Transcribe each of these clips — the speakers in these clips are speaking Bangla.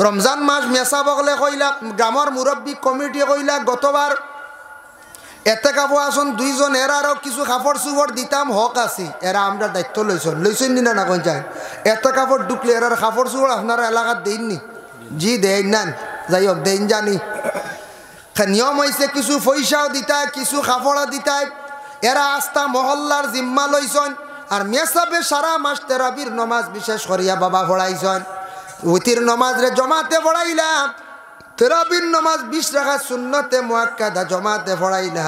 রমজান মাস মেসা বগলে কইলা গ্রামের মুরব্বী কমিটি কইলা গতবার এতে কাপড় আসন দুইজন এরারও কিছু কাপড় চুপড় দিতাম হক আছে এরা আমরা দায়িত্ব লইছেন নি না কোন চাই এত কাপড় ঢুকলে এরার কাপড় চুপড় আপনারা এলাকার দেননি জি দেন না যাই হোক দেন জানি নিয়ম হয়েছে কিছু পয়সাও দিতায় কিছু কাপড়ও দিতায় এরা আস্থা মহল্লার জিম্মা লইছেন আর মেসাবে সারা মাস তেরাবির নমাজ বিশেষ করিয়া বাবা পড়াইছেন উতির নমাজ রে জমাতে পড়াইলাম তেরাবির নমাজ 20 রাকাত সুন্নতে মুআক্কাদা জমাতে পড়াইলা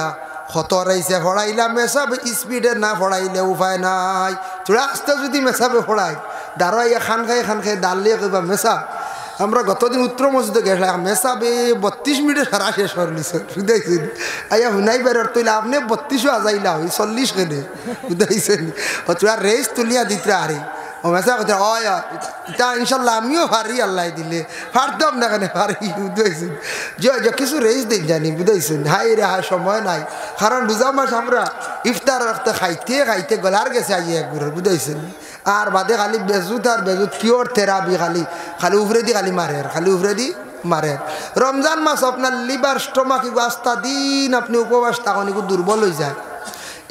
কত রাইছে পড়াইলা মেসাবে স্পিডে না পড়াইলে উপায় নাই তোরা আস্তে যদি মেসাবে পড়াই দাঁড়াইয়া খান খাই দাঁড়িয়ে কইবা মেসা আমরা গতদিন উত্তর মসজিদে গেছিলাম মেসাবে 32 মিনিটে সারা শেষ করে নিছে বুঝাইছেন আইয়া হুনাই বেরোর তুইলা আপনি 32 আজাইলা ওই 40 কেনে বুঝাইছেন ও তোরা রেস তুলিয়া দিতে আরে ও মেসা কথা এটা ইনশাল্লাহ আমিও পারি আল্লাহ দিলে পারতাম না কেন পারি বুঝাইছেন যে কিছু রেস দিন জানি বুঝাইছেন হাই রে হাই সময় নাই কারণ রোজা মাস আমরা ইফতার রাখতে খাইতে গলার গেছে আইয়ে একবার বুঝাইছেন আর বাদে খালি বেজুত আর বেজুত কিওর থেরাপি খালি উফরে দি খালি উফরে দি মারে রমজান মাস আপনার লিভার স্টোমাক আস্তা দিন আপনি উপবাস তখন একটু দুর্বল হয়ে যায়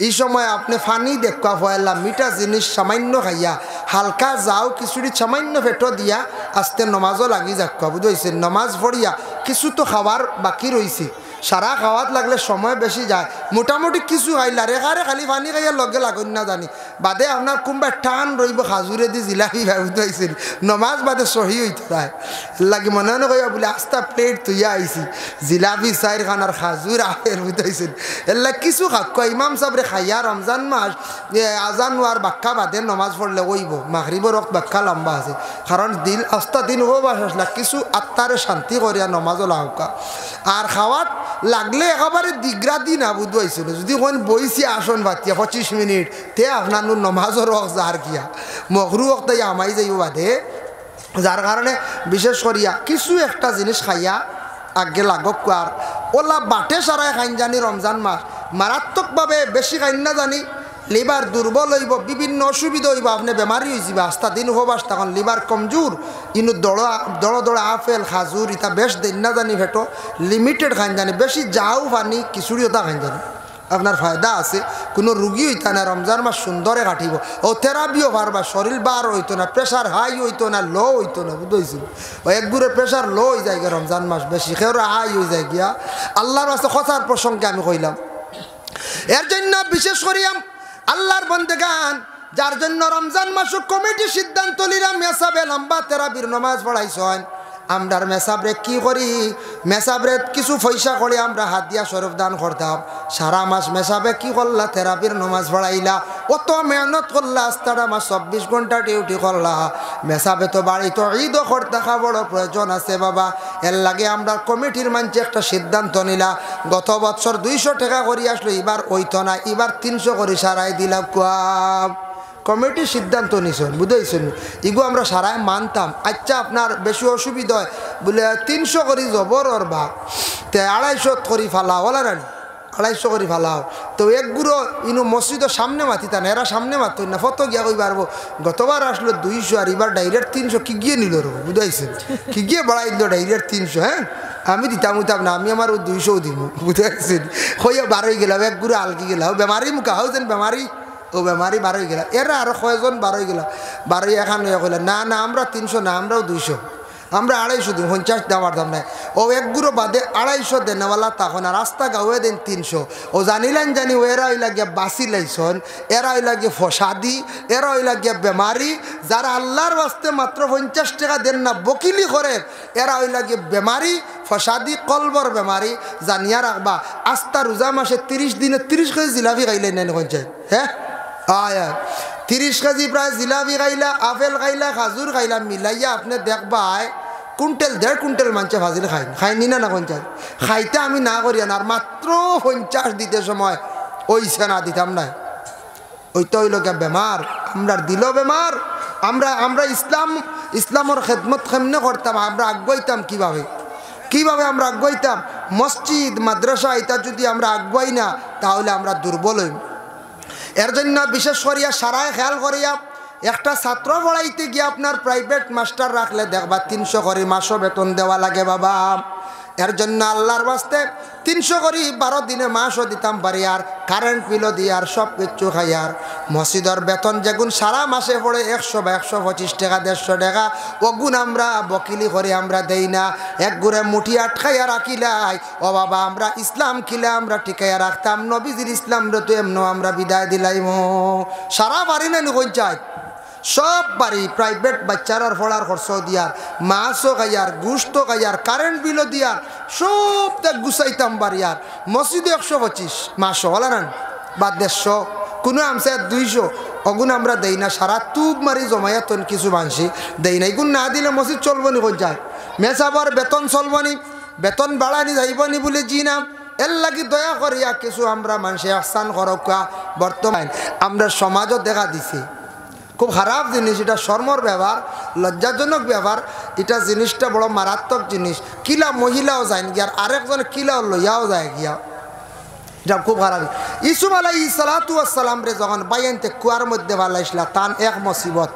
এই সময় আপনি ফানি দেখা পয়লা মিঠা জিনিস সামান্য খাইয়া হালকা যাও কিছুটি সামান্য পেটো দিয়া আস্তে নমাজও লাগি যাক বুঝেছেন নমাজ পড়িয়া কিছু তো খাবার বাকি রয়েছে সারা খাওয়াত লাগলে সময় বেশি যায় মোটামুটি কিছু খাইলা রেখারে খালি পানি খাইয়া লগে লাগুন না জানি বাদে আপনার কোনবা টান রইব খাজুরে দি জিলাপি খাই বুঝাইছিল নমাজ বাদে সহি হইতে যায় লাগে মনে মনে কইয়া বলে আস্তা প্লেট তুইয়া আইছি জিলাপি চাইর খান আর খাজুর আহের বুঝাইছিল এলা কিছু খাক ইমাম সাহেবরে খাইয়া রমজান মাস আজান আর বাক্কা বাদে নমাজ পড়লে ওইব মাগরিবের রক্ত বাক্কা লম্বা আছে কারণ দিল আস্তা দিন উপবাস আসলা কিছু আত্মারে শান্তি করিয়া নমাজও লাউকা আর খাওয়াত লাগলে একেবারে দিগ্রা দিন আবুদ হয়েছিল যদি কোন বইছি আসন বাতিয়া 25 মিনিট তে আপনার নমাজের রক্ত যার গিয়া মগরু রক্ত আমাই যাইব বাদে যার কারণে বিশেষ করিয়া কিছু একটা জিনিস খাইয়া আগে লাগক আর ওলা বাটে সারাই খাইন জানি রমজান মাস মারাত্মকভাবে বেশি খাইন না জানি লিভার দুর্বল হইব বিভিন্ন অসুবিধা হইব আপনি বেমারি হয়ে যাবে আস্তা দিন উপবাস তখন লিভার কমজোর ইনু দড়া আপেল খাজুর ইতা বেশ দিন না জানি ভেটো লিমিটেড খান জানি বেশি যাও পানি খিচুড়ি ওটা খান জানি আপনার ফায়দা আছে কোনো রুগী হইতা না রমজান মাস সুন্দরে কাটিব ও থেরাপিও পারবা শরীর বার হইতো না প্রেশার হাই হইতো না লো হইতো না বুঝেছিল ও একগুড়ে প্রেশার লো হয়ে যায় গিয়া রমজান মাস বেশি খেয়ে হাই হয়ে যায় গিয়া আল্লাহর কাছে কথার প্রসঙ্গে আমি কইলাম এর জন্য বিশেষ করিয়াম আল্লাহর বন্দেগান যার জন্য রমজান মাস কমিটি সিদ্ধান্ত নিলাম মেসাবে লম্বা তেরাবির নমাজ পড়াইছেন আমরা মেসাবরে কি করি মেসাবরে কিছু পয়সা করে আমরা হাত দিয়া শরফ দান করতাম সারা মাস মেসাবে কি করলা তেরাবির নমাজ পড়াইলা অত মেহনত করলা আস্তাটা মাস 24 ঘন্টা ডিউটি করলা মেসাবে তো বাড়ি তো ঈদও করতে বড় প্রয়োজন আছে বাবা এর লাগে আমরা কমিটির মানছে একটা সিদ্ধান্ত নিলা গত বছর 200 টাকা করে আসলো এবার ওইতো না এবার 300 করে সারাই দিলাম কুয়াব কমিটি সিদ্ধান্ত নিছেন বুঝাইছেন এগু আমরা সারাই মানতাম আচ্ছা আপনার বেশি অসুবিধা হয় বলে 300 করি জবর ওর বা তে 250 করি ফালাও বলা রানি 250 করি ফালাও তো এক গুঁড়ো ইনু মসজিদের সামনে মাতিতা না এরা সামনে মারত না ফটো গিয়া কই পারবো গতবার আসলো 200 আর এবার ডাইরেক্ট 300 কি গিয়ে নিল রব বুঝাইছেন কি গিয়ে বাড়াই দিল ডাইরেক্ট 300 হ্যাঁ আমি দিতাম না আমি আমার 200 দিব বুঝাইছেন হইয়া বারোই গেলাম এক গুঁড়ো আলকি গেলাম বেমারি মুখা হয়েছেন বেমারি ও বেমারি বারোই গেলা এরা আরো কয়জন বারোই গেলা বারোই এখান কইলা না না আমরা 300 না আমরাও 200 আমরা 250 দিন 50 দেওয়ার দাম নাই ও এক গুঁড়ো বাদে 250 দেনেওয়ালা তখন আর রাস্তা গাওয়ে দেন 300 ও জানিলেন জানি এরা ওই লাগিয়া বাসি লাইছন এরা ওই লাগিয়ে ফসাদি এরা ওই লাগিয়া বেমারি যারা আল্লাহর বাস্তে মাত্র 50 টাকা দেন না বকিলি করে এরা ওই লাগিয়ে বেমারি ফসাদি কলবর বেমারি জানিয়া রাখবা আস্তা রোজা মাসে 30 দিনে 30 কেজি জিলাপি খাইলেন না কোনছে হ্যাঁ আয়া 30 কেজি প্রায় জিলাপি খাইলা আপেল খাইলা খাজুর খাইলা মিলাইয়া আপনি দেখবাই কুইন্টাল 1.5 কুইন্টাল মাংস ভাজিলে খাইনি না কোনটা খাইতে আমি না করিয়া না আর মাত্র 50 দিতে সময় ওইছে না দিতাম না ওইটা হইল বেমার আমরা দিল বেমার আমরা ইসলামের খেদমত কেমনে করতাম আমরা আগুয়াইতাম কিভাবে আমরা আগুয়াইতাম মসজিদ মাদ্রাসা এটা যদি আমরা আগুয়াই না তাহলে আমরা দুর্বল হইব এর জন্য বিশেষ করিয়া সারায় খেয়াল করিয়া একটা ছাত্র পড়াইতে গিয়ে আপনার প্রাইভেট মাস্টার রাখলে দেখবা 300 করে মাসও বেতন দেওয়া লাগে বাবা। এর জন্য আল্লাহর বাস্তে 300 করে 12 দিনে মাসও দিতাম পারি, আর কারেন্ট বিলও দিয়ে আর সব কিছু খাই। আর মসজিদের বেতন যেগুন সারা মাসে পড়ে 100 বা 125 টাকা 150 টাকা, ওগুন আমরা বকিলি করে আমরা দেই না, এক ঘুরে মুঠি আটকাইয়া রাখিলাই। ও বাবা, আমরা ইসলাম খিলে আমরা টিকাইয়া রাখতাম, নবীজির ইসলাম রে তো এমন আমরা বিদায় দিলাইম। সারা বাড়ি না কই যায়, সব বাড়ি প্রাইভেট বাচ্চারার পড়ার খরচ দিয়ার, মাছও খাইয়ার, গুস্ত খাইয়ার, কারেন্ট বিলও দিয়ার, সব তা গুছাইতাম বাড়ি। আর মসজিদে 125 মাসও হলারান বা 150, কোনো আমসে 200, অগুন আমরা দেই না। সারা তুব মারি জমাইয়া তন কিছু মানসি দেই না। এগুন না দিলে মসজিদ চলবনি কোন যায়, মেসাবার বেতন চলবনি, বেতন বাড়ানি যাইবনি বলে জি না। এর লাগি দয়া করিয়া কিছু আমরা মানুষে আহসান করকা। বর্তমান আমরা সমাজও দেখা দিছি খুব খারাপ জিনিস, এটা শর্মর ব্যবহার, লজ্জাজনক ব্যবহার। এটা জিনিসটা বড় মারাত্মক জিনিস। কিলা মহিলাও যায় গিয়া, আর আরেকজন কিলাও লইয়াও যায় গিয়া, এটা খুব খারাপ। ইসুফ আলাইহিস সালাতু ওয়াস সালাম রে যখন বাইনতে কুয়ার মধ্যে ভালাইছিলা, তান এক মুসিবত,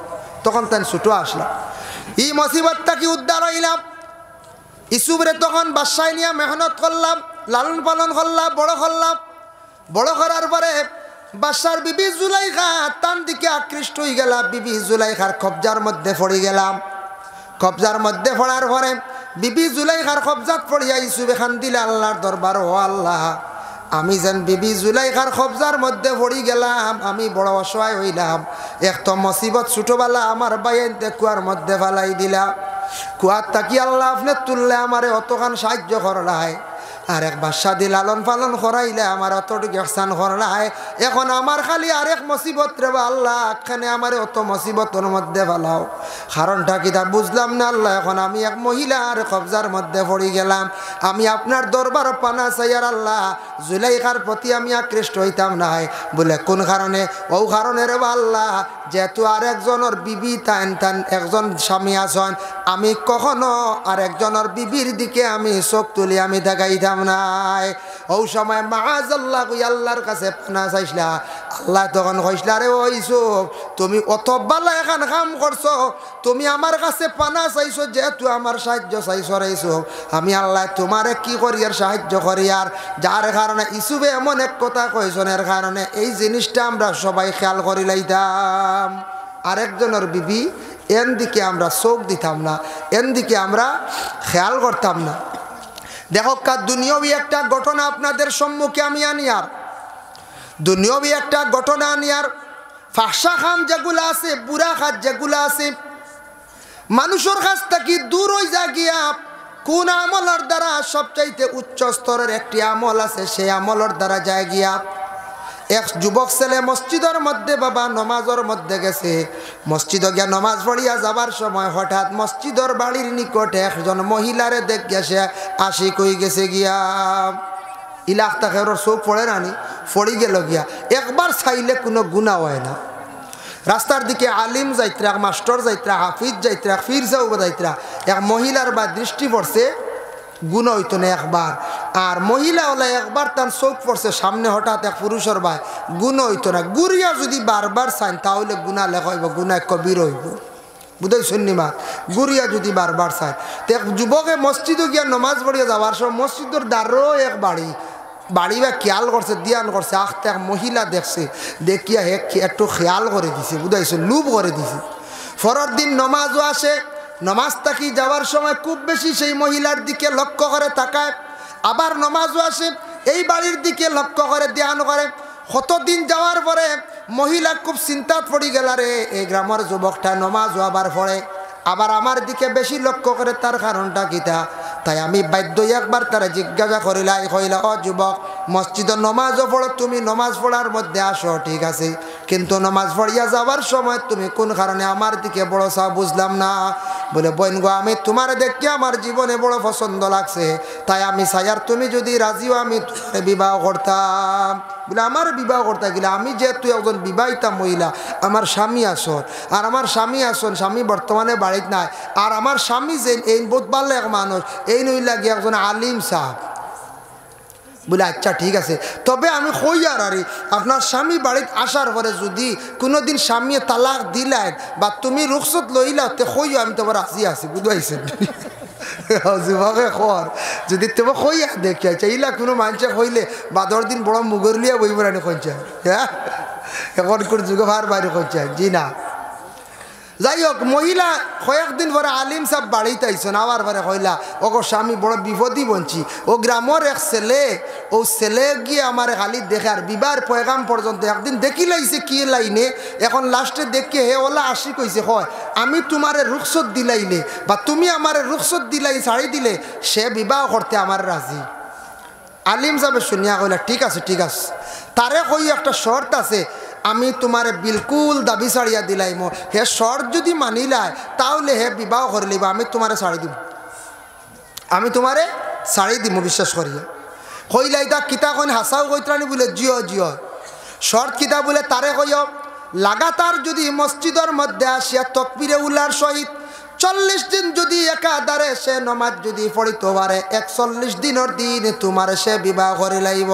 তখন তান ছুটো আসলা। এই মুসিবতটা কি উদ্ধার হইলাম? ইসুফ রে তখন বাসায় নিয়ে মেহনত করলাম, লালন পালন করলাম, বড় করলাম। বড় করার পরে বাদশার বিবি জুলাইখা তার দিকে আকৃষ্ট হয়ে গেল। বিবি জুলাইখার কবজার মধ্যে পড়ে গেলাম। কবজার মধ্যে পড়ার পরে বিবি জুলাইখার কবজাত পড়িয়া ইসুফ এখান দিলে আল্লাহর দরবার, ও আল্লাহ, আমি যেন বিবি জুলাইখার কবজার মধ্যে পড়ি গেলাম, আমি বড় অসহায় হইলাম। এক তো মুসিবত ছোটবেলা আমার বাইনতে কুয়ার মধ্যে ফালাই দিলা। কুয়ার তাকি আল্লাহ আপনি তুললে আমারে অতখান সাহায্য করলাই, আর এক বাদশা দি লালন পালন করাইলে আমার অতটুকু ইহসান করলাই। এখন আমার খালি আরেক মুসিবত রে আল্লাহ, এখানে আমার অত মুসিবতের মধ্যে ফেলাও। কারণটা কি তা বুঝলাম না আল্লাহ। এখন আমি এক মহিলার কবজার মধ্যে পড়ে গেলাম। আমি আপনার দরবার পানা চাই আর আল্লাহ, জুলাইখার প্রতি আমি আকৃষ্ট হইতাম নাই। বলে কোন কারণে? ও কারণে রে আল্লাহ, যেহেতু আরেকজনের বিবি তান তান একজন স্বামী আছেন, আমি কখনো আরেকজনের বিবির দিকে আমি চোখ তুলি আমি দেখাইতাম নাই। ও সময় মাআযাল্লাহ কই আল্লাহর কাছে পানা চাইছিলা। আল্লাহ তখন কইছিলা, রে ও ইউসুফ, তুমি অত ভালো এখন কাম করছো, তুমি আমার কাছে পানা চাইছো, যেহেতু আমার সাহায্য চাইছো রে ইউসুফ, আমি আল্লাহ তোমারে কি করি আর সাহায্য করি। আর যার কারণে ইউসুফে এমন এক কথা কইছেন, এর কারণে এই জিনিসটা আমরা সবাই খেয়াল করি লাইতাম। আরেকজনের বিবি এন দিকে আমরা চোখ দিতাম না, এন দিকে আমরা খেয়াল করতাম না। দেখো দুনিয়াবি একটা ঘটনা আপনাদের সম্মুখে আমি আনি, আর দুনিয়াবি একটা ঘটনা আনি। আর ফাহশা খাম যেগুলো আছে, বুড়া খাত যেগুলো আছে, মানুষের কাছ থেকে দূর হয়ে যা গিয়া কোন আমলের দ্বারা সবচাইতে উচ্চ স্তরের একটি আমল আছে, সেই আমলের দ্বারা যায় গিয়া এক যুবক ছেলে মসজিদের মধ্যে বাবা নমাজের মধ্যে গেছে। মসজিদে গিয়া নমাজ পড়িয়া যাবার সময় হঠাৎ মসজিদের বাড়ির নিকটে একজন মহিলারে দেখ গেছে, আশিক হয়ে গেছে গিয়া। ইলাক তাকে চোখ পড়ে রানি পড়ি গেল গিয়া। একবার চাইলে কোনো গুনাহ হয় না। রাস্তার দিকে আলিম যাইত্রা, মাস্টার যাইত্রা, হাফিজ যাইত্রা, ফির যাও যাইত্রা, এক মহিলার বা দৃষ্টি পড়ছে, গুণ হইতো না একবার। আর মহিলা হলে একবার তার চোখ পড়ছে সামনে, হঠাৎ এক পুরুষের ভাই, গুণ হইতো না। গুড়িয়া যদি বারবার চান তাহলে গুণা লেখা হইব, গুণা কবির হইব। বুঝাই শুনিমা, গুড়িয়া যদি বারবার চায়। তো এক যুবকে মসজিদে গিয়া নমাজ পড়িয়া যাওয়ার সময় মসজিদের দ্বারও এক বাড়ি বা খেয়াল করছে, দিয়ান করছে, আখতে এক মহিলা দেখছে, দেখিয়া হে একটু খেয়াল করে দিছে, বুঝাইছে, লুভ করে দিছে। পরের দিন নমাজও আসে, নমাজ থাকি যাওয়ার সময় খুব বেশি সেই মহিলার দিকে লক্ষ্য করে তাকায়। আবার নমাজও আসে, এই বাড়ির দিকে লক্ষ্য করে ধ্যান করে। কতদিন যাওয়ার পরে মহিলা খুব চিন্তাত পড়ি গেল, রে এই গ্রামের যুবকটা নমাজও আবার পড়ে, আবার আমার দিকে বেশি লক্ষ্য করে, তার কারণটা কিতা? তাই আমি বাধ্য একবার তারা জিজ্ঞাসা করিলাই, কইলা, ও যুবক, মসজিদে নমাজও পড়ো, তুমি নমাজ পড়ার মধ্যে আসো ঠিক আছে, কিন্তু নমাজ পড়িয়া যাওয়ার সময় তুমি কোন কারণে আমার দিকে বড় চাও বুঝলাম না। বলে, বোন গো, আমি তোমার দেখে আমার জীবনে বড় পছন্দ লাগছে, তাই আমি চাই আর তুমি যদি রাজিও আমি বিবাহ করতাম। বলে, আমার বিবাহ করতে গেলে আমি যেহেতু একজন বিবাহিতা মহিলা, আমার স্বামী আসন, আর আমার স্বামী আসন, স্বামী বর্তমানে বাড়িতে নাই, আর আমার স্বামী যে এই বহুত ভালো এক মানুষ, এই নইলা গিয়ে একজন আলিম সাহেব, বলে আচ্ছা ঠিক আছে, তবে আমি কই আর আপনার স্বামী বাড়িতে আসার পরে যদি কোনোদিন স্বামী তালাক দিলেন বা তুমি রুখসত লইলা তে কইও আমি তোমার রাজি আছি, বুঝাইছেন? যুবকে খর যদি তোমার কইয়া দেখি আচ্ছা ইলা কোনো মানুষে কইলে বাদর দিন বড় মুগর লিয়া বই বেড়ানি কইছে, হ্যাঁ এখনকার যুগে ভার বাইরে কইছে। জি না, যাই হোক, মহিলা কয়েকদিন পরে আলিম সাহেব বাড়িতে আইসন, আবার পরে কইলা ওগো স্বামী বড় বিপদই বঞ্চি, ও গ্রামের এক ছেলে, ও ছেলে গিয়ে আমার খালি দেখে আর বিবার পয়গাম পর্যন্ত একদিন দেখি লাইছে কি লাইনে, এখন লাস্টে দেখে হে ওলা আসি কইছে হয় আমি তোমারে রুখসত দিলাইলে বা তুমি আমারে রুখসত দিলাই ছাড়ি দিলে সে বিবাহ করতে আমার রাজি। আলিম সাহেব শুনিয়া কইলা ঠিক আছে ঠিক আছে, তারে কই একটা শর্ত আছে, আমি তোমারে বিলকুল দাবি ছাড়িয়া দিলাইম, হে শর্ত যদি মানিলায় তাহলে হে বিবাহ করে লিবা, আমি তোমারে ছাড়ি দিব, আমি তোমারে ছাড়ি দিব বিশ্বাস করিয়া। কইলাই তা কিতা কইন হাসাও কইত্রানি বলে জিও জিও, শর্ত কিতা বলে তারে কইও লাগাতার যদি মসজিদের মধ্যে আসিয়া তকবিরে উলার সহিত 40 দিন যদি একাধারে সে নমাজ যদি পড়িতে পারে 41 দিনের দিন তোমার সে বিবাহ করে লাইব।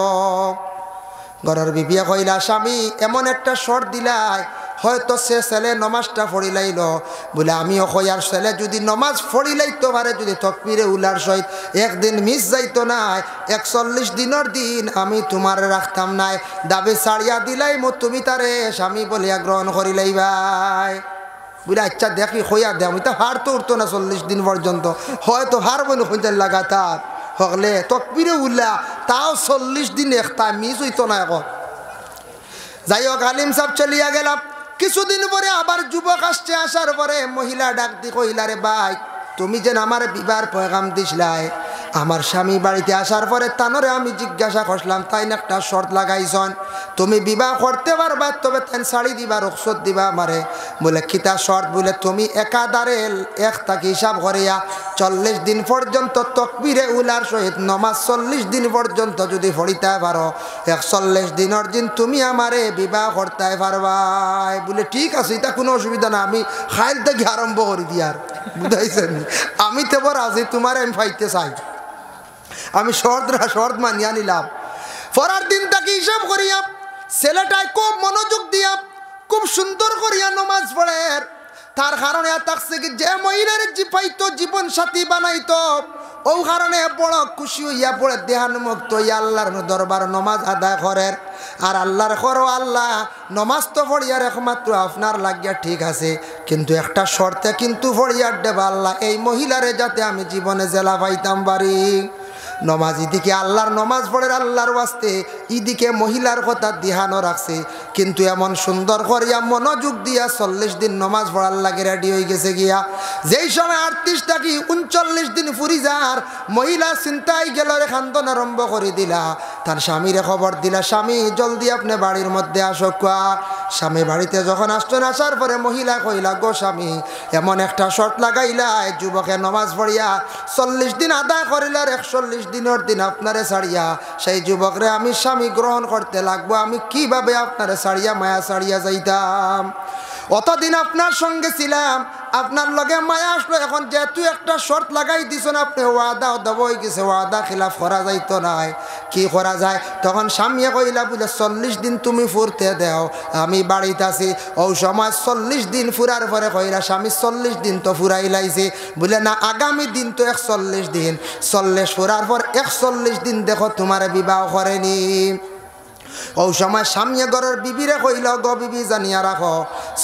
ঘরের বিবিয়া কইলা স্বামী এমন একটা শর্ত দিলাই হয়তো সে ছেলে নমাজটা পড়ি লাইল, বলে আমিও কইয়ার ছেলে যদি নমাজ পড়ি লাইতে পারে যদি তকবিরে উলার সহিত একদিন মিস যাইতো নাই 41 দিনের দিন আমি তোমার রাখতাম নাই, দাবি ছাড়িয়া দিলাই মো তুমি তারে স্বামী বলিয়া গ্রহণ করি লাইবাই। বলে আচ্ছা দেখি হইয়া দে, আমি তো হার তো উঠতো না 40 দিন পর্যন্ত, হয়তো হার বলে খুঁজে লাগাতার হকলে তকবিরে উল্লা তাও 40 দিন একটা মিস হইতো না এখন। যাই হোক আলিম সাহেব চলিয়া গেলাম, কিছুদিন পরে আবার যুবক আসছে, আসার পরে মহিলা ডাক দি কইলা রে ভাই তুমি যেন আমার বিবাহ পয়গাম দিসলাই, আমার স্বামী বাড়িতে আসার পরে তানরে আমি জিজ্ঞাসা করলাম তাই না একটা শর্ত লাগাইছন তুমি বিবাহ করতে পারবা তবে তাই শাড়ি দিবা রুখসত দিবা আমারে, বলে কিতা শর্ত, বলে তুমি একাধারে এক তাকে হিসাব করিয়া 40 দিন পর্যন্ত তকবিরে উলার সহিত নমাজ 40 দিন পর্যন্ত যদি পড়িতে পারো 41 দিনের দিন তুমি আমারে বিবাহ করতে পারবাই। বলে ঠিক আছে এটা কোনো অসুবিধা না, আমি খাইল থেকে আরম্ভ করি দিয়ার, বুঝাইছেন? আমি তো রাজি, তোমার আমি পাইতে চাই, আমি শর্ত মানিয়া নিলাম। পরের দিন তাকে হিসাব করিয়া ছেলেটাই খুব মনোযোগ দিয়া খুব সুন্দর করিয়া নমাজ পড়ে, তার কারণে থাকছে কি যে মহিলার পাইতো জীবন সাথী বানাইতো ও কারণে বড় খুশি হইয়া পড়ে দেহানুমুক্ত হইয়া আল্লাহর দরবার নমাজ আদায় করে। আর আল্লাহর করো আল্লাহ নমাজ তো পড়িয়ার একমাত্র আপনার লাগিয়া ঠিক আছে, কিন্তু একটা শর্তে কিন্তু পড়িয়ার দেবা আল্লাহ এই মহিলারে যাতে আমি জীবনে জেলা পাইতাম পারি। নমাজ ইদিকে আল্লাহর নমাজ পড়ে আল্লাহর ওয়াস্তে, ইদিকে মহিলার কথা ধ্যানও রাখছে, কিন্তু এমন সুন্দর করিয়া মনোযোগ দিয়া 40 দিন নমাজ পড়ার লাগে রেডি হয়ে গেছে গিয়া। যেই সময় 38 থাকি 39 দিন ফুরি যার মহিলা চিন্তাই গেল রে খান্দন আরম্ভ করে দিলা, তার স্বামীরে খবর দিলা স্বামী জলদি আপনি বাড়ির মধ্যে আসো। স্বামী বাড়িতে যখন আসতেন, আসার পরে মহিলা কইলা গো স্বামী এমন একটা শর্ত লাগাইলা যুবকে নমাজ পড়িয়া 40 দিন আদায় করিলার 41 দিনের দিন আপনারে ছাড়িয়া সেই যুবকরে আমি স্বামী গ্রহণ করতে লাগবো, আমি কিভাবে আপনারে ছাড়িয়া মায়া ছাড়িয়া যাইতাম? অতদিন আপনার সঙ্গে ছিলাম, আপনার লগে মায়া আসলো, এখন যেহেতু একটা শর্ত লাগাই দিছেন আপনি ওয়াদা দেব হয়ে গেছে, ওয়াদা খিলাফ করা যাইতো নাই, কি করা যায়? তখন স্বামীয়ে কইলা বলে 40 দিন তুমি ফুরতে দেও, আমি বাড়িতে আছি। ও সময় 40 দিন ফুরার পরে কইলা স্বামী 40 দিন তো ফুরাই লাইছে, বলে না আগামী দিন তো 41 দিন, 40 ফুরার পর 41 দিন দেখো তোমার বিবাহ করেনি। ও সময় সামনে ঘরের বিবিরে কইল গো বিবি জানিয়া রাখো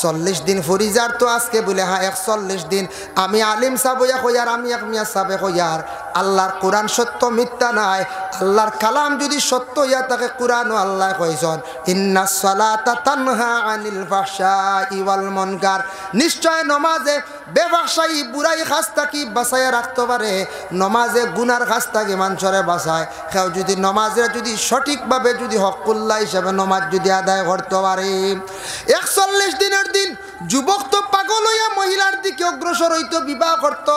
40 দিন ফুরি যার তো আজকে বলে হ্যাঁ 41 দিন। আমি আলিম সাবইয়া কইয়ার, আমি এক মিয়া সাবে কইয়ার, আল্লাহর কোরআন সত্য মিথ্যা নাই, আল্লাহর কালাম যদি সত্য ইয়া তাকে কোরআন ও আল্লাহ কইছেন ইন্নাস সালাতা তানহা আনিল ফাহশাই ওয়াল মুনকার, নিশ্চয় নমাজে বেফাহশাই বুরাই কাজ থাকি বাঁচাইয়া রাখতে পারে, নমাজে গুনার কাজ থাকি মানুষরে বাঁচায়। কেউ যদি নমাজে যদি সঠিকভাবে যদি হকুল্লাহ হিসাবে নমাজ যদি আদায় করতে পারে 41 দিনের দিন যুবক তো পাগল হইয়া মহিলার দিকে অগ্রসর হইতো, বিবাহ করত।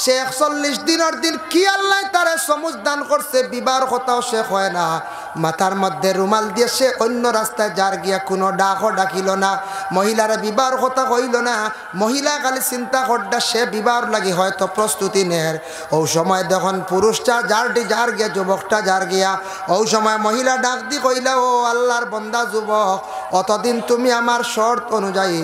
সে 41 দিনের দিন কি আল্লাহ তারে সমুজ দান করছে, বিবাহর কথাও সে হয় না, মাথার মধ্যে রুমাল দিয়ে সে অন্য রাস্তায় যার গিয়া কোনো ডাকও ডাকিল না, মহিলারা বিবাহর কথা কইল না। মহিলা খালি চিন্তা করডা সে বিবাহর লাগি হয়তো প্রস্তুতি নের। ও সময় দেখুন পুরুষটা যার গিয়া যুবকটা যার গিয়া, ও সময় মহিলা ডাক দি কইলা, ও আল্লাহর বন্দা যুবক, অতদিন তুমি আমার শর্ত অনুযায়ী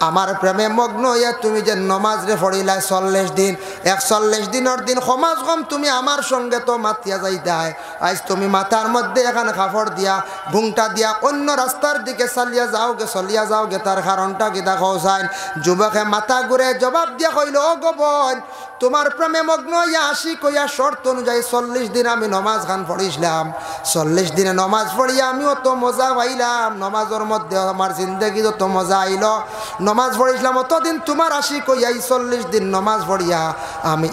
আমার প্রেমে মগ্ন হইয়া তুমি যে নমাজ রে পড়িলাই 40 দিন, 41 দিনের দিন সমাজ কম তুমি আমার সঙ্গে তো মাতিয়া যাইতাই, আজ তুমি মাথার মধ্যে এখানে কাপড় দিয়া ঘুংটা দিয়া অন্য রাস্তার দিকে চলিয়া যাওগে, তার কারণটা কি দেখো যায়। যুবকে মাথা ঘুরে জবাব দিয়া কইল, ও গো বোন, তোমার প্রেমে মগ্ন হইয়া আশিক হইয়া শর্ত অনুযায়ী 40 দিন আমি নমাজ খান পড়িছিলাম। 40 দিনে নমাজ পড়িয়া আমিও তো মজা পাইলাম, নমাজের মধ্যে আমার জিন্দগি তো মজা আইল। নমাজ পড়িছিলাম অতদিন তোমার আশিক হইয়া 40 দিন নমাজ পড়িয়া আমি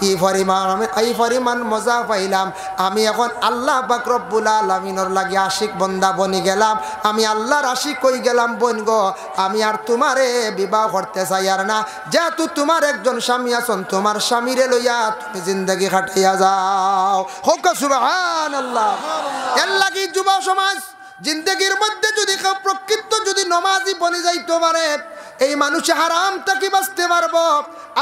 এই পরিমাণ মজা পাইলাম। আমি এখন আল্লাহ পাক রব্বুল আলামিনের লাগি আশিক বন্দা বনি গেলাম, আমি আল্লাহর আশিক হই গেলাম। বোন গো, আমি আর তোমারে বিবাহ করতে চাই আর না, যেহেতু তোমার একজন স্বামী আছেন, তোমার স্বামীরে লইয়া তুমি জিন্দগি কাটাইয়া যাও। হোক সুবহানাল্লাহ। এর লাগি যুব সমাজ জিন্দগির মধ্যে যদি প্রকৃত যদি নমাজি বনে যাইতে পারে, এই মানুষে হারাম থেকে বাঁচতে পারবো।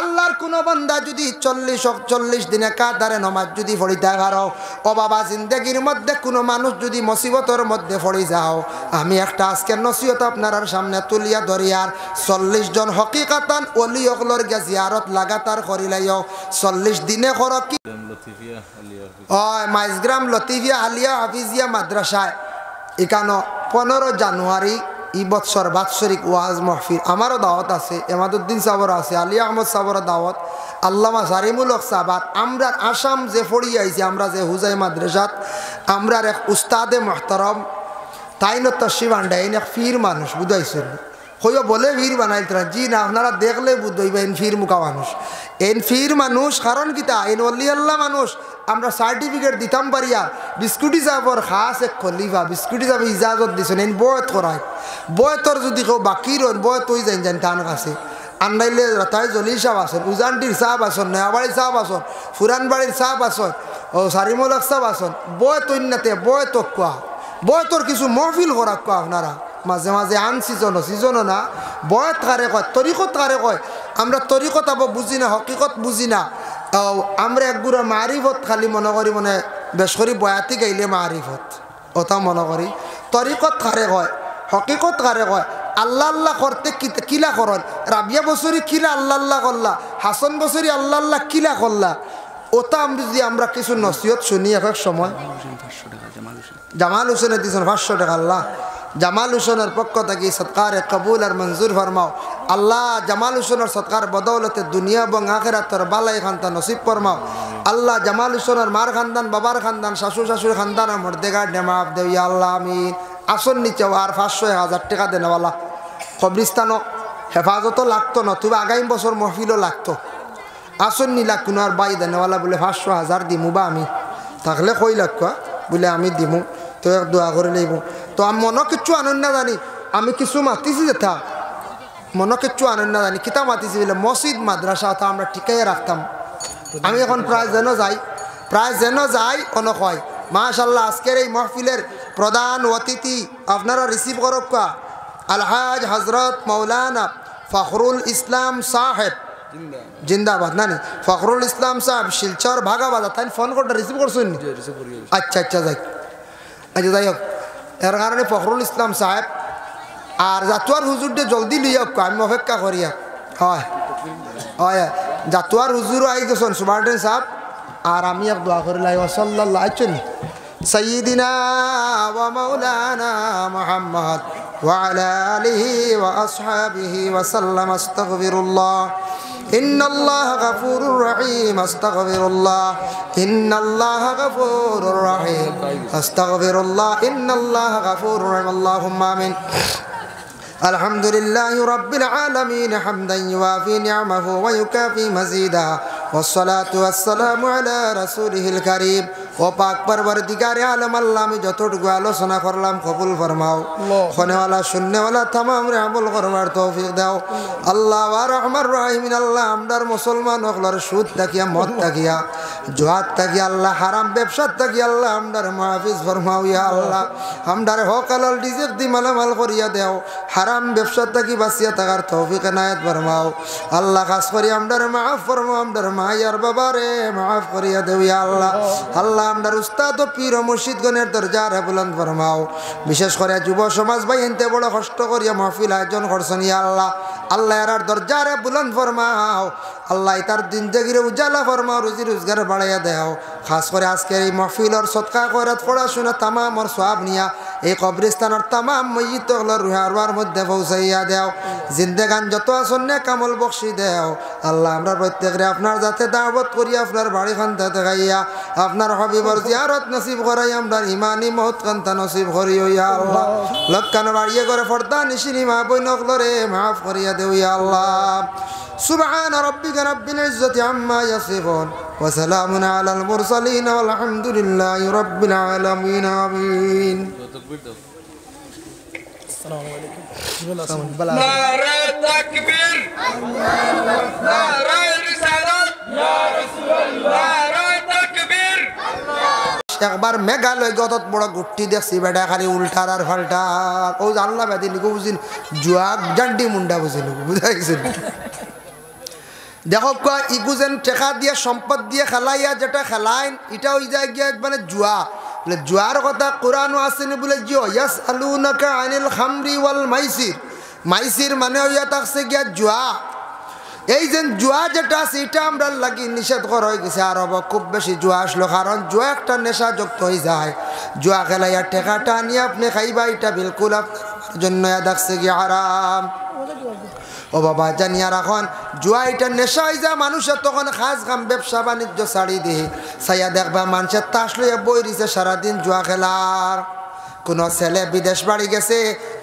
আল্লাহর কোনো বান্দা যদি 40 দিনে কাতারে নমাজ যদি পড়িতে পারো, ও বাবা জিন্দগির মধ্যে কোনো মানুষ যদি মুসিবতের মধ্যে পড়ে যাও, আমি একটা আজকের নসিহত আপনার সামনে তুলিয়া ধরিয়ার 40 জন হকিকাতান ওলি অগলর গিয়া জিয়ারত লাগাতার করিলাইও। 40 দিনে করো কি মাইজগ্রাম লতিফিয়া আলিয়া হাফিজিয়া মাদ্রাসায় এখানে 15 জানুয়ারি এই বৎসর বাৎসরিক ওয়াজ মাহফিল। আমারও দাওয়াত আছে, এমাদুদ্দিন সাবর আছে, আলী আহমদ সাবর দাওয়াত, আল্লামা সারিমুল হক সাবার। আমরা আসাম যে পড়ি আইছি, আমরা যে হুজাই মাদ্রাসাত আমরার এক উস্তাদে মোহতারম তাইন তশরিফ আন্ডাইন এক ফির মানুষ বুঝাইছিল। হইও বলে ফির বানাইতরা, জি না আপনারা দেখলে বুঝইবা এন ফির মুখা মানুষ, এন ফির মানুষ। কারণ কিতা এন অলি আল্লাহ মানুষ। আমরা সার্টিফিকেট দিতাম পারি আর বিস্কুটি সাহর খাস এক খলিফা বিস্কুটি সাহেব ইজাজত দিছেন এন বয়ত করায়। বয়তর যদি কেউ বাকি রন বয়ত হয়ে যান যান তার কাছে আন্দাইলে তাই জলি সাহেব আসন, উজানটির সাহেব আসন, নয়াবাড়ির সাহেব আসন, ফুরানবাড়ির সাহেব আসন, ও সারিমুল হক সাহেব আসন। বয়ত অন্যতে বয়ত কোয়া, বয়তর কিছু মহফিল করা কোয়া আপনারা মাঝে মাঝে আন সিজনও না। বয়ত কারে কয়, তরিকত কারে কয়। আমরা তরিকত আবো বুঝি না, হকিকত বুঝি না। আমরা একগুড়া মারিফত খালি মনে করি, মানে বেশ করি বয়াতি গাইলে মারিফত ওটা মনে করি। তরিকত কারে কয়, হকিকত কারে কয়। আল্লাহ আল্লাহ করতে কিলা করেন, রাবিয়া বছরী কিলা আল্লাহ আল্লাহ করলা, হাসন বছরী আল্লাহ আল্লাহ কিলা করলা, ওটা আমি যদি আমরা কিছু নসিহত শুনি এক সময়। জামাল হোসেনে দিয়েছেন 500 টাকা। আল্লাহ জামাল হোসেনের পক্ষ থেকে সৎকারে কবুল আর মঞ্জুর ফরমাও। আল্লাহ জামাল হোসেনের সৎকার বদৌলতে দুনিয়া এবং আখিরাতের বালাই খানদান নসিব ফরমাও। আল্লাহ জামাল হোসেনের মার খানদান, বাবার খানদান, শাশুড়ির খানদান মর্দেগার নেমাফ দেব ইয়া আল্লাহ আমিন। আসন নিচে আর 500-1000 টাকা দেনেওয়ালা কবরিস্তানও হেফাজতও লাগতো না, তবে আগামী বছর মহফিলও লাগতো। আসন নিলা কোনো আর বাই দেনেওয়ালা বলে 500-1000 দিমু বা আমি থাকলে কই লাগা বলে আমি দিমু, তো এক দোয়া করে লইব। তো আমি মনে কিচ্ছু আনন্দ না জানি, আমি কিছু মাতিছি যেটা মনে কিচ্ছু আনন্দ না জানি কিতা মাতিছি বলে মসজিদ মাদ্রাসা তা আমরা টিকাইয়া রাখতাম। আমি এখন প্রায় যেন যাই কোনো কয় মাশাআল্লাহ। আজকের এই মহফিলের প্রধান অতিথি আপনারা রিসিভ করক আলহাজ হজরত মৌলানা ফখরুল ইসলাম সাহেব জিন্দাবাদ। না ফখরুল ইসলাম সাহেব শিলচর ভাগাবাজার, তাই ফোন করতে রিসিভ করছেন? আচ্ছা যাই হোক, এর কারণে ফখরুল ইসলাম সাহেব আর জাতুয়ার হুজুরটা জলদি লিয়ে হোক, আমি অপেক্ষা করি। হয় জাতুয়ার হুজুরও আই গেছেন সুবার্টেন সাহেব, আর আমি এক দোয়া করি লাই সাল্লাল্লাহু আলাইহি সাইয়্যিদিনা ওয়া মাওলানা মুহাম্মদ ওয়া আলা আলিহি ওয়া আসহাবিহি ওয়া সাল্লাম। আস্তাগফিরুল্লাহ ইন্নাল্লাহা গফুরুর রহিম, আস্তাগফিরুল্লাহ ইন্নাল্লাহা গফুরুর রহিম, আস্তাগফিরুল্লাহ ইন্নাল্লাহা গফুরুর রহিম। আল্লাহুম্মা আমিন। আলহামদুলিল্লাহি রাব্বিল আলামিন হামদান ইউয়াফি নি'মাহু ওয়া ইউকাফি মাজিদা, والصلاة والسلام على رسوله الكريم ও পাক পরবর্তীকারে আলম আল্লাহ আমি যতটুকু আলোচনা করলাম কবুল ফরমাও খনেওয়ালা শূন্যওয়ালা তামাম রে আমল করবার তৌফিক দাও আল্লাহ আর রহমান রাহিমিন আল্লাহ আমরার মুসলমান হকলার সুদ তাকিয়া মদ তাকিয়া জুয়াত তাকিয়া আল্লাহ হারাম ব্যবসার তাকিয়া আল্লাহ আমরার মাহফিজ ফরমাও ইয়া আল্লাহ আমরার হক হালাল রিজিক দি মালামাল করিয়া দেও হারাম ব্যবসার তাকি বাঁচিয়া থাকার তৌফিক এনায়েত ফরমাও আল্লাহ খাস করি আমরার মাফ ফরমাও আমরার মায়ার বাবারে মাফ করিয়া দেও ইয়া আল্লাহ আল্লাহ আমরার উস্তাদ ও পীর ও মুর্শিদগণের দরজারে বুলন্দ ফরমাও বিশেষ করে যুব সমাজ ভাই এনতে বড় কষ্ট করিয়া মাহফিল আয়োজন করছেন ইয়া আল্লাহ আল্লাহ এর দরজারে বুলন্দ ফরমাও আল্লাহ তার জিন্দেগিরে উজালা ফরমাও রুজি রোজগার বাড়াইয়া দেও খাস করে আজকের এই মাহফিলর সৎকা করাত পড়াশোনা তামাম ওর সওয়াব নিয়া এই কবরস্থানের তামাম ময়িত রুহার মধ্যে পৌঁছাইয়া দেও জিন্দেগান যত আসন নে কামল বকশি দেও আল্লাহ আমরা প্রত্যেকরে আপনার যাতে দাওয়াত করি আপনার বাড়ি খান্তা দেখাইয়া আপনার হবিবর জিয়ারত নসিব করাই আমরা ইমানি মহৎ কান্তা নসিব করিও ইয়া আল্লাহ লক্কান বাড়িয়ে করে ফর্দা নিশিনি মা বইনকলরে মাফ করিয়া দেও ইয়া আল্লাহ سبحان ربك رب العزة عما يصفون وسلام على المرسلين والحمد لله رب العالمين آمين السلام عليكم نعرة تكبير نعرة رسالة يا رسول الله نعرة تكبير একবার মেঘালয় গতত বড় গুট্টি দেখছি বেটা খালি উল্টার আর ফাল্টার ও জানলা বেদি লিখো বুঝিন জুয়া জান্ডি মুন্ডা বুঝিন বুঝাইছেন দেখো ইগুজেন টেকা দিয়ে সম্পদ দিয়ে খেলাইয়া যেটা খেলাইন এটা ওই জায়গায় মানে জুয়া বলে জুয়ার কথা কোরআনও আসেনি বলে জিও ইয়াসআলুনাকা আনিল খামরি ওয়াল মাইসির মাইসির মানে হইয়া থাকছে গিয়া জুয়া এই যে জুয়া যেটা আছে এটা আমরা লাগি নিষেধ করা হয়ে গেছে আর খুব বেশি জুয়া আসলো কারণ জুয়া একটা নেশাযুক্ত হয়ে যায় জুয়া খেলাইয়া টেকাটা নিয়ে আপনি খাইবা এটা বিলকুল আপনার জন্য থাকছে গিয়া হারাম ও বাবা জানিয়া রাখন জুয়া এটা নেশা হয়ে যায় মানুষের তখন খাস কাম ব্যবসা বাণিজ্য ছাড়ি দিয়ে সাইয়া দেখবা মানুষের তাস লইয়া বই দিছে সারাদিন জুয়া খেলার কোনো ছেলে বিদেশ বাড়ি গেছে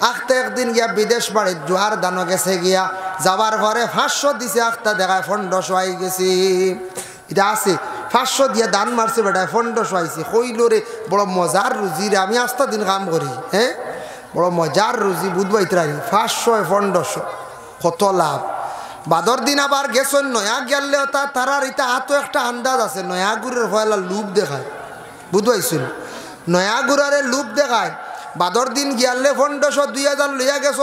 আখতে একদিন গিয়া বিদেশ বাড়ি জুয়ার দানো গেছে গিয়া যাবার ঘরে 500 দিছে আখতা দেখায় 1500 আই গেছি এটা আছে 500 দিয়ে দান মারছে বেটায় 1500 আইছে কইল রে বড় মজার রুজি রে আমি আস্তা দিন কাম করি হ্যাঁ বড় মজার রুজি বুধবাইতরাই 500 1500 কত লাভ বাদর দিন আবার গেছেন নয়া গেলে তারার এটা হাতও একটা আন্দাজ আছে নয়া গুড়ের ফয়লা লুপ দেখায় বুঝবাইছিল নয়া গুড়ারে লুপ দেখায় বাদর দিন গিয়ালে 1500 2000 লইয়া গেছ